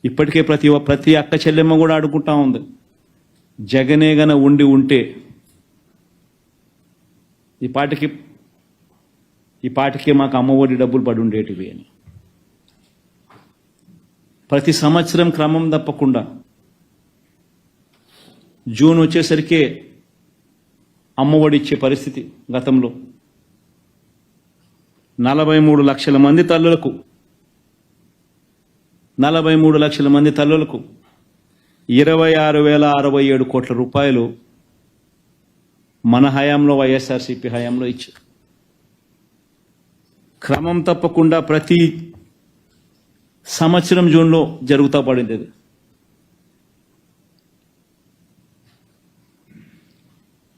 ఇప్పటికే ప్రతి అక్క చెల్లెమ్మ కూడా అడుగుతా ఉంది, జగనే గన ఉండి ఉంటే ఈ పాటికి మాకు అమ్మఒడి డబ్బులు పడి ఉండేటివి అని. ప్రతి సంవత్సరం క్రమం తప్పకుండా జూన్ వచ్చేసరికి అమ్మఒడి ఇచ్చే పరిస్థితి. గతంలో 43 లక్షల మంది తల్లులకు 26,067 కోట్ల రూపాయలు మన హయాంలో వైఎస్ఆర్సీపీ హయాంలో ఇచ్చారు. క్రమం తప్పకుండా ప్రతి సంవత్సరం జూన్లో జరుగుతూ పడింది అది.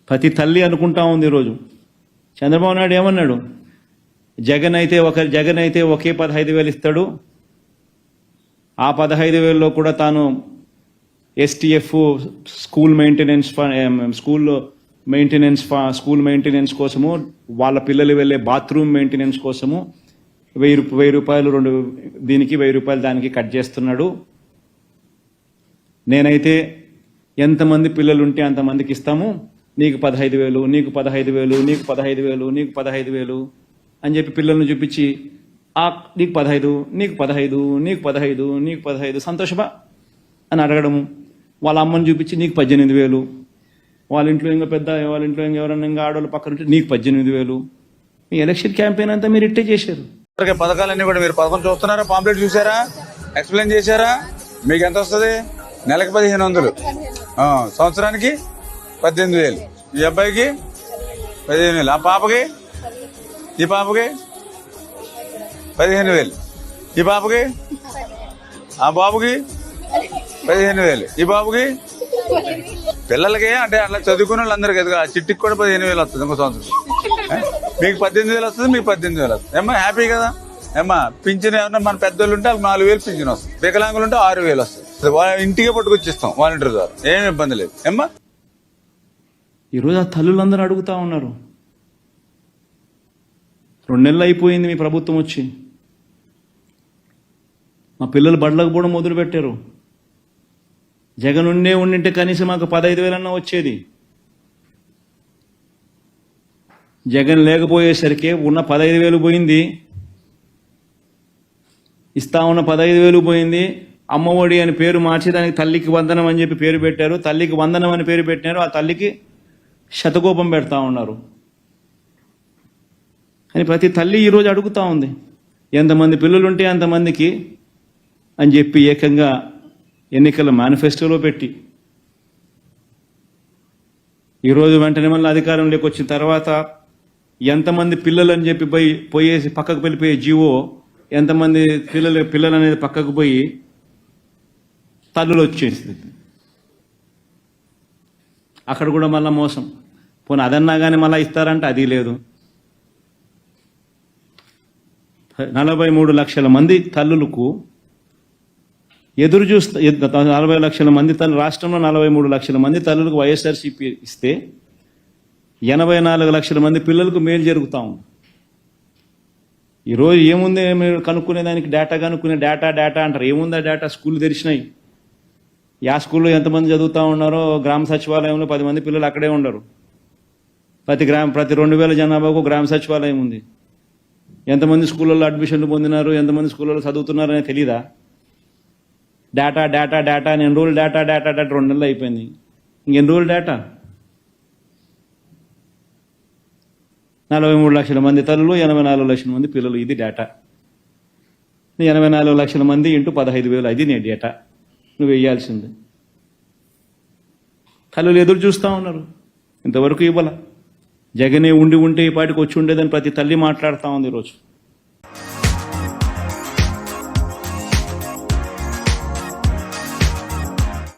ప్రతి తల్లి అనుకుంటా ఉంది ఈరోజు. చంద్రబాబు నాయుడు ఏమన్నాడు, జగన్ అయితే ఒకే 15,000 ఇస్తాడు, ఆ 15,000లో కూడా తాను ఎస్టీఎఫ్ స్కూల్ మెయింటెనెన్స్ కోసము, వాళ్ళ పిల్లలు వెళ్ళే బాత్రూమ్ మెయింటెనెన్స్ కోసము 1,000 రూపాయలు దీనికి 1,000 రూపాయలు దానికి కట్ చేస్తున్నాడు. నేనైతే ఎంతమంది పిల్లలు ఉంటే అంతమందికి ఇస్తాము, నీకు 15,000, నీకు 15,000, నీకు 15,000, నీకు 15,000 అని చెప్పి పిల్లల్ని చూపించి నీకు 15, నీకు 15, నీకు 15, నీకు 15 సంతోషమా అని అడగడము. వాళ్ళ అమ్మని చూపించి నీకు 18,000, వాళ్ళ ఇంట్లో ఎవరన్నా ఇంకా ఆడవాళ్ళు పక్కన ఉంటే నీకు 18,000. మీ ఎలక్షన్ క్యాంపెయిన్ అంతా మీరు ఇట్టే చేశారు. పథకాలన్నీ కూడా మీరు పథకం చూస్తున్నారా, పాంప్లెట్ చూసారా, ఎక్స్ప్లెయిన్ చేశారా? మీకు ఎంత వస్తుంది? నెలకి 1,500, సంవత్సరానికి 18,000. ఈ అబ్బాయికి 15,000, ఆ పాపకి, ఈ పాపకి 15,000, ఈ పాపకి, ఆ బాబుకి 15,000, ఈ బాబుకి. పిల్లలకి అంటే అట్లా చదువుకునే వాళ్ళందరికీ ఎదుగా చిట్టికి కూడా 15,000 వస్తుంది ఇంకో సంవత్సరం. మీకు 18,000 వస్తుంది, మీకు 18,000 వస్తుంది. ఏమ్మా హ్యాపీ కదా? ఏమ్మా పింఛన్ ఏమన్నా మన పెద్దోళ్ళు ఉంటే 4,000 పింఛన్ వస్తుంది, వికలాంగులు ఉంటే 6,000 వస్తుంది. ఇంటికే పట్టుకొచ్చిస్తాం వాలంటీర్ ద్వారా, ఏమి ఇబ్బంది లేదు. ఏమ్మా ఈరోజు ఆ తల్లులందరూ అడుగుతా ఉన్నారు, 2 నెలలు అయిపోయింది మీ ప్రభుత్వం వచ్చి, మా పిల్లలు బడులకు పోవడం మొదలు పెట్టారు. జగన్ ఉండింటే కనీసం మాకు 15,000 అన్నా వచ్చేది. జగన్ లేకపోయేసరికి ఉన్న 15,000 పోయింది, ఇస్తా ఉన్న 15,000 పోయింది. అమ్మఒడి అని పేరు మార్చి దానికి తల్లికి వందనం అని చెప్పి పేరు పెట్టారు. తల్లికి వందనం అని పేరు పెట్టినారు, ఆ తల్లికి శతకోపం పెడతా ఉన్నారు. అని ప్రతి తల్లి ఈరోజు అడుగుతా ఉంది, ఎంతమంది పిల్లలు ఉంటే అంతమందికి అని చెప్పి ఏకంగా ఎన్నికల మేనిఫెస్టోలో పెట్టి ఈరోజు వెంటనే మళ్ళీ అధికారంలోకి వచ్చిన తర్వాత ఎంతమంది పిల్లలు అని చెప్పి పోయేసి పక్కకు వెళ్ళిపోయే జీవో, ఎంతమంది పిల్లలు అనేది పక్కకు పోయి తల్లులు వచ్చేసింది. అక్కడ కూడా మళ్ళీ మోసం. పోనీ అదన్నా కానీ మళ్ళీ ఇస్తారంటే అది లేదు. 43 లక్షల మంది తల్లులకు ఎదురు చూస్తే 40 లక్షల మంది రాష్ట్రంలో 43 లక్షల మంది తల్లులకు వైఎస్ఆర్సీపీ ఇస్తే 84 లక్షల మంది పిల్లలకు మేలు జరుగుతా ఉంది. ఈరోజు ఏముంది మీరు కనుక్కునేదానికి డేటా అంటారు. ఏముందా డేటా? స్కూల్ తెరిచినాయి, యా స్కూల్లో ఎంతమంది చదువుతూ ఉన్నారో గ్రామ సచివాలయంలో 10 మంది పిల్లలు అక్కడే ఉండరు. ప్రతి 2,000 జనాభాకు గ్రామ సచివాలయం ఉంది. ఎంతమంది స్కూళ్ళల్లో అడ్మిషన్లు పొందినారు, ఎంతమంది స్కూళ్ళలో చదువుతున్నారు అనేది తెలీదా? డేటా ఎన్ని రోజులు డేటా 2 నెలలు అయిపోయింది, ఇంకెన్ని రోజులు డేటా? 43 లక్షల మంది తల్లులు, 84 లక్షల మంది పిల్లలు, ఇది డేటా. 84 లక్షల మంది ఇంటూ 15,000, అది నీ డేటా నువ్వు వేయాల్సింది. తల్లులు ఎదురు చూస్తూ ఉన్నారు, ఇంతవరకు ఇవ్వాల. జగనే ఉంటే ఈ పాటికి వచ్చి ఉండేదని ప్రతి తల్లి మాట్లాడుతూ ఉంది ఈరోజు.